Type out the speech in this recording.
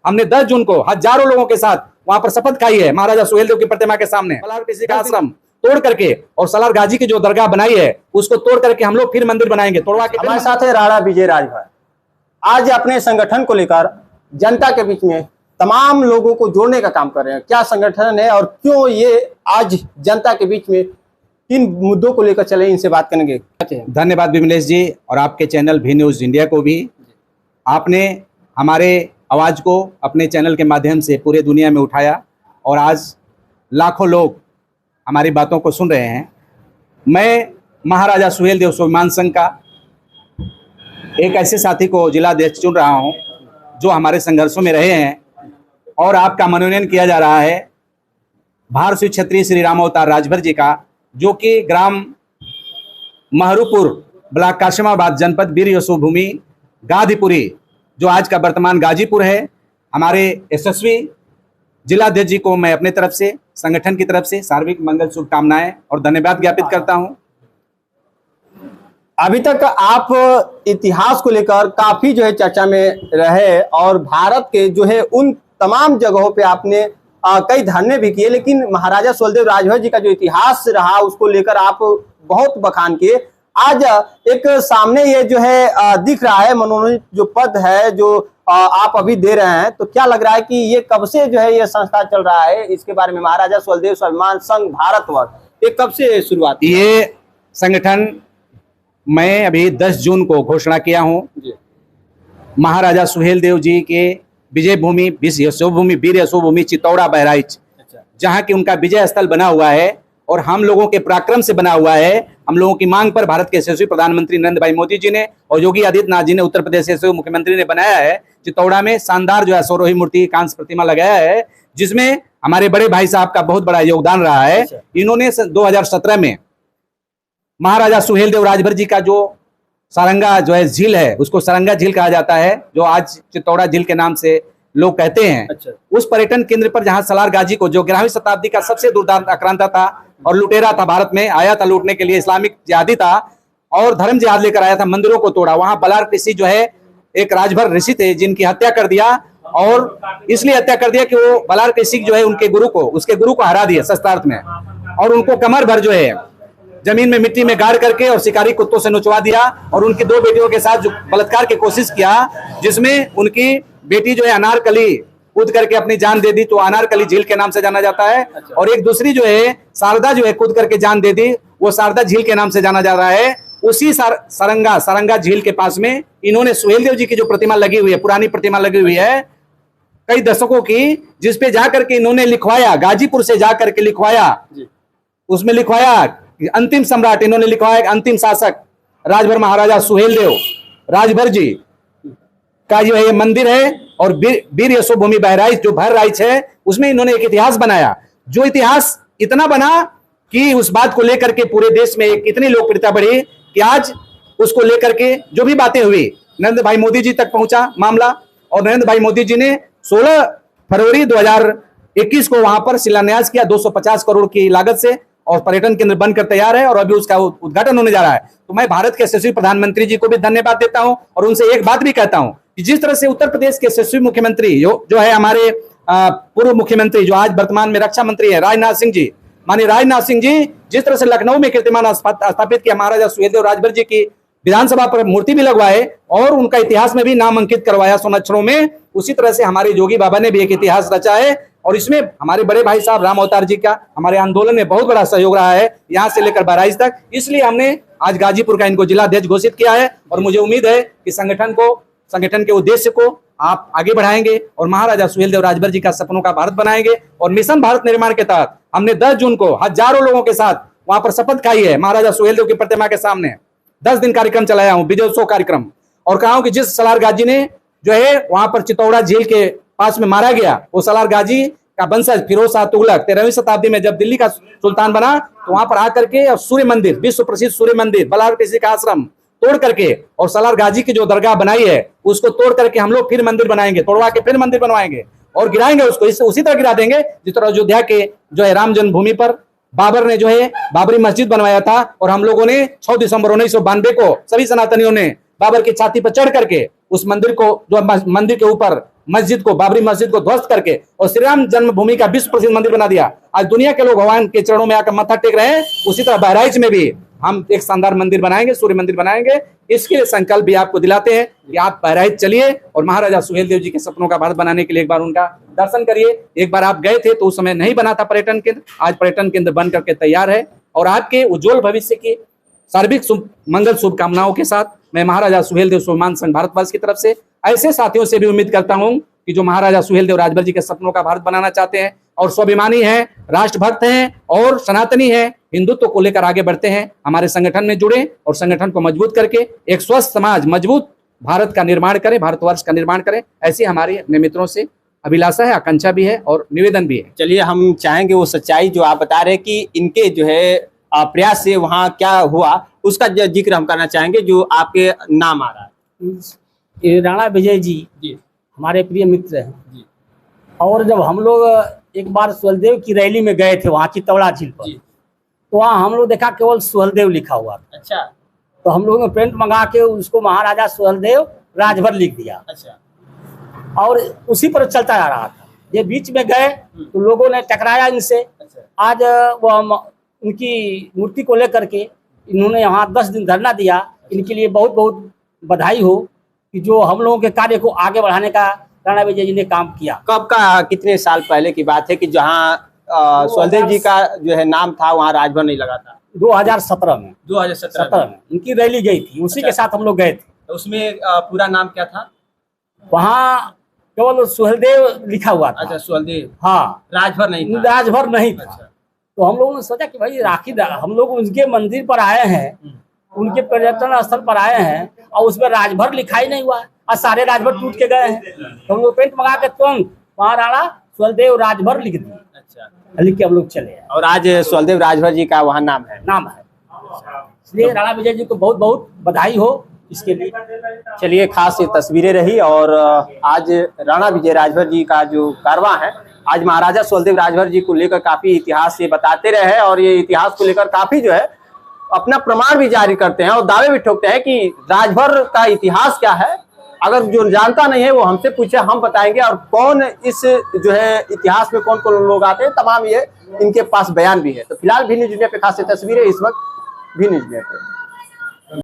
हमने 10 जून को हजारों लोगों के साथ वहां पर शपथ खाई है महाराजा सुहेलदेव की प्रतिमा के सामने। सलार किसी का आश्रम तोड़ करके और सलार गाजी की जो दरगाह बनाई है उसको तोड़ करके हम लोग फिर मंदिर बनाएंगे, तोड़वा के। हमारे साथ है राणा विजय राजभर। आज अपने संगठन को लेकर जनता के बीच में तमाम लोगों को जोड़ने का काम कर रहे हैं। क्या संगठन है और क्यों ये आज जनता के बीच में किन मुद्दों को लेकर चले, इनसे बात करेंगे। धन्यवाद विमलेश जी और आपके चैनल भी न्यूज इंडिया को भी। आपने हमारे आवाज को अपने चैनल के माध्यम से पूरे दुनिया में उठाया और आज लाखों लोग हमारी बातों को सुन रहे हैं। मैं महाराजा सुहेलदेव स्वाभिमान संघ का एक ऐसे साथी को जिलाध्यक्ष चुन रहा हूं जो हमारे संघर्षों में रहे हैं और आपका मनोनयन किया जा रहा है भारत श्री क्षत्रिय श्री राम अवतार राजभर जी का, जो कि ग्राम महरूपुर ब्लॉक काशिमाबाद जनपद वीर यशोभूमि गाधीपुरी जो आज का वर्तमान गाजीपुर है। हमारे यशस्वी जिलाध्यक्ष जी को मैं अपने तरफ से संगठन की तरफ से सार्वजनिक मंगल शुभकामनाएं और धन्यवाद ज्ञापित करता हूं। अभी तक आप इतिहास को लेकर काफी जो है चर्चा में रहे और भारत के जो है उन तमाम जगहों पे आपने कई धरने भी किए, लेकिन महाराजा सुहेलदेव राजभर जी का जो इतिहास रहा उसको लेकर आप बहुत बखान किए। आज एक सामने ये जो है दिख रहा है मनोनीत जो पद है जो आप अभी दे रहे हैं, तो क्या लग रहा है कि ये कब से जो है ये संस्था चल रहा है, इसके बारे में महाराजा सुहेलदेव स्वाभिमान संघ भारतवर्ष ये कब से शुरुआत? ये संगठन मैं अभी 10 जून को घोषणा किया हूँ। महाराजा सुहेलदेव जी के विजय भूमि यशोभूमि वीर यशोभूमि चित्तौड़ा बहराइच, जहाँ की उनका विजय स्थल बना हुआ है और हम लोगों के पराक्रम से बना हुआ है। हम लोगों की मांग पर भारत के यशस्वी प्रधानमंत्री नरेंद्र भाई मोदी जी ने और योगी आदित्यनाथ जी ने उत्तर प्रदेश के यशस्वी मुख्यमंत्री ने बनाया है। चित्तौड़ा में शानदार जो है सौरोही मूर्ति कांस्य प्रतिमा लगाया है, जिसमें हमारे बड़े भाई साहब का बहुत बड़ा योगदान रहा है। इन्होंने 2017 में महाराजा सुहेलदेव राजभर जी का जो सारंगा जो है झील है उसको सारंगा झील कहा जाता है, जो आज चित्तौड़ा झील के नाम से लोग कहते हैं। उस पर्यटन केंद्र पर जहां सलार गाजी को जो 11वीं शताब्दी का सबसे दुर्दांत आक्रांता था और लुटेरा था, भारत में आया था लूटने के लिए, इस्लामिक जिहादी था और धर्म जिहाद लेकर आया था, मंदिरों को तोड़ा। वहां बलार ऋषि जो है एक राजभर ऋषि थे जिनकी हत्या कर दिया और इसलिए हत्या कर दिया कि वो बलार ऋषि जो है उसके गुरु को हरा दिया शस्त्रार्थ में और उनको कमर भर जो है जमीन में मिट्टी में गाड़ करके और शिकारी कुत्तों से नुचवा दिया और उनकी 2 बेटियों के साथ जो बलात्कार की कोशिश किया, जिसमें उनकी बेटी जो है अनारकली कूद करके अपनी जान दे दी, तो अनारकली झील के नाम से जाना जाता है। और एक दूसरी जो है शारदा जो है कूद करके जान दे दी, वो शारदा झील के नाम से जाना जा रहा है। उसी सारंगा झील के पास में इन्होंने सुहेलदेव जी की जो प्रतिमा लगी हुई है, पुरानी प्रतिमा लगी हुई है कई दशकों की, जिसपे जाकर के इन्होंने लिखवाया, गाजीपुर से जाकर के लिखवाया, उसमें लिखवाया अंतिम सम्राट, इन्होंने लिखवाया अंतिम शासक राजभर महाराजा सुहेलदेव राजभर जी का जो है ये मंदिर है। और वीर यशोभूमि बहराइच जो बहराइच है उसमें इन्होंने एक इतिहास बनाया, जो इतिहास इतना बना कि उस बात को लेकर के पूरे देश में एक इतनी लोकप्रियता बढ़ी कि आज उसको लेकर के जो भी बातें हुई नरेंद्र भाई मोदी जी तक पहुंचा मामला और नरेंद्र भाई मोदी जी ने 16 फरवरी 2021 को वहां पर शिलान्यास किया 250 करोड़ की लागत से और पर्यटन केंद्र बनकर तैयार है और अभी उसका उद्घाटन होने जा रहा है। तो मैं भारत के यशस्वी प्रधानमंत्री जी को भी धन्यवाद देता हूं और उनसे एक बात भी कहता हूं कि जिस तरह से उत्तर प्रदेश के यशस्वी मुख्यमंत्री जो है हमारे पूर्व मुख्यमंत्री जो आज वर्तमान में रक्षा मंत्री है राजनाथ सिंह जी, माननीय राजनाथ सिंह जी, जिस तरह से लखनऊ में कीर्तिमान स्थापित किया महाराजा सुहेलदेव राजभर जी की विधानसभा पर मूर्ति भी लगवाए और उनका इतिहास में भी नाम अंकित करवाया स्वर्ण अक्षरों में, उसी तरह से हमारे योगी बाबा ने भी एक इतिहास रचा है और इसमें हमारे बड़े भाई साहब राम अवतार जी का हमारे आंदोलन में बहुत बड़ा सहयोग रहा है यहाँ से लेकर बहराइच तक। इसलिए हमने आज गाजीपुर का इनको जिलाध्यक्ष घोषित किया है और मुझे उम्मीद है कि संगठन के उद्देश्य को आप आगे बढ़ाएंगे और महाराजा सुहेलदेव राजभर जी का सपनों का भारत बनाएंगे। और मिशन भारत निर्माण के तहत हमने 10 जून को हजारों लोगों के साथ वहां पर शपथ खाई है महाराजा सुहेलदेव की प्रतिमा के सामने। 10 दिन कार्यक्रम चलाया हूँ, विजयोत्सव कार्यक्रम, और कहा हूं कि जिस सलार गाजी ने जो है वहां पर चित्तौड़ा झील के पास में मारा गया, वो सलार गाजी का वंशज फिरोज शाह तुगलक 13वीं शताब्दी में जब दिल्ली का सुल्तान बना तो वहां पर आकर के सूर्य मंदिर, विश्व प्रसिद्ध सूर्य मंदिर बलार ऋषि का आश्रम तोड़ करके और सलार गाजी की जो दरगाह बनाई है उसको तोड़ करके हम लोग फिर मंदिर बनाएंगे, तोड़वा के फिर मंदिर बनवाएंगे और गिराएंगे उसको, इससे उसी तरह गिरा देंगे जिस तरह अयोध्या के जो है राम जन्मभूमि पर बाबर ने जो है बाबरी मस्जिद बनवाया था और हम लोगों ने 6 दिसंबर 1992 को सभी सनातनियों ने बाबर की छाती पर चढ़ करके उस मंदिर को, जो मंदिर के ऊपर मस्जिद को, बाबरी मस्जिद को ध्वस्त करके और श्री राम जन्मभूमि का विश्व प्रसिद्ध मंदिर बना दिया। आज दुनिया के लोग भगवान के चरणों में आकर मत्था टेक रहे हैं। उसी तरह बहराइच में भी हम एक शानदार मंदिर बनाएंगे, सूर्य मंदिर बनाएंगे। इसके संकल्प भी आपको दिलाते हैं कि आप बहराइच चलिए और महाराजा सुहेलदेव जी के सपनों का भारत बनाने के लिए एक बार उनका दर्शन करिए। एक बार आप गए थे तो उस समय नहीं बना था पर्यटन केंद्र, आज पर्यटन केंद्र बन करके तैयार है। और आपके उज्जवल भविष्य की सार्विक मंगल शुभकामनाओं के साथ मैं महाराजा सुहेलदेव स्वाभिमान संघ भारतवर्ष की तरफ से ऐसे साथियों से भी उम्मीद करता हूं कि जो महाराजा सुहेलदेव राजभर जी के सपनों का भारत बनाना चाहते हैं और स्वाभिमानी हैं, राष्ट्रभक्त हैं और सनातनी हैं, हिंदुत्व को लेकर आगे बढ़ते हैं, हमारे संगठन में जुड़े और संगठन को मजबूत करके एक स्वस्थ समाज, मजबूत भारत का निर्माण करें, भारतवर्ष का निर्माण करें। ऐसी हमारी अपने मित्रों से अभिलाषा है, आकांक्षा भी है और निवेदन भी है। चलिए, हम चाहेंगे वो सच्चाई जो आप बता रहे कि इनके जो है प्रयास से वहाँ क्या हुआ उसका जिक्र हम करना चाहेंगे, जो आपके नाम आ रहा है। ये राणा विजय जी हमारे प्रिय मित्र हैं जी। और जब हम लोग एक बार सुहेलदेव की रैली में गए थे वहाँ चित्तौड़ा झील पर, तो वहाँ हम लोग देखा केवल सुहेलदेव लिखा हुआ था। अच्छा। तो हम लोगों ने प्रिंट मंगा के उसको महाराजा सुहेलदेव राजभर लिख दिया। अच्छा। और उसी पर चलता आ रहा था। ये बीच में गए तो लोगों ने टकराया इनसे। अच्छा। आज वो उनकी मूर्ति को लेकर के इन्होंने यहाँ 10 दिन धरना दिया। इनके लिए बहुत बहुत बधाई हो कि जो हम लोगों के कार्य को आगे बढ़ाने का राणा विजय जी ने काम किया। कब का, कितने साल पहले की बात है कि जहाँ सुहेलदेव जी का जो है नाम था वहाँ राजभर नहीं लगा था? 2017 में। 2017 में इनकी रैली गई थी, उसी के साथ हम लोग गए थे। तो उसमें पूरा नाम क्या था? वहाँ केवल सुहेलदेव लिखा हुआ था। अच्छा, सुहेलदेव। हाँ, राजभर नहीं था। राजभर नहीं था। अच्छा। तो हम लोगों ने सोचा कि भाई आखिर हम लोग उनके मंदिर पर आए हैं, उनके पर्यटन स्थल पर आए हैं और उसमें राजभर लिखा ही नहीं हुआ है और सारे राजभर टूट के गए हैं। तो हम लोग पेंट मंगा के तुरंत वहाँ राणा सुहेलदेव राजभर लिख दिए। अच्छा। लिख के हम लोग चले आए। और आज सुहेलदेव राजभर जी का वहाँ नाम है। इसलिए राणा विजय जी को बहुत बहुत बधाई हो इसके लिए। चलिए, खास ये तस्वीरें रही। और आज राणा विजय राजभर जी का जो कारवां है, आज महाराजा सुहेलदेव राजभर जी को लेकर काफी इतिहास से बताते रहे और ये इतिहास को लेकर काफी जो है अपना प्रमाण भी जारी करते हैं और दावे भी ठोकते हैं कि राजभर का इतिहास क्या है। अगर जो जानता नहीं है वो हमसे पूछे, हम बताएंगे। और कौन इस जो है इतिहास में कौन कौन लोग आते हैं, तमाम ये इनके पास बयान भी है। तो फिलहाल भी न्यूज़ इंडिया पे खास तस्वीरें इस वक्त भी न्यूज़ इंडिया पे।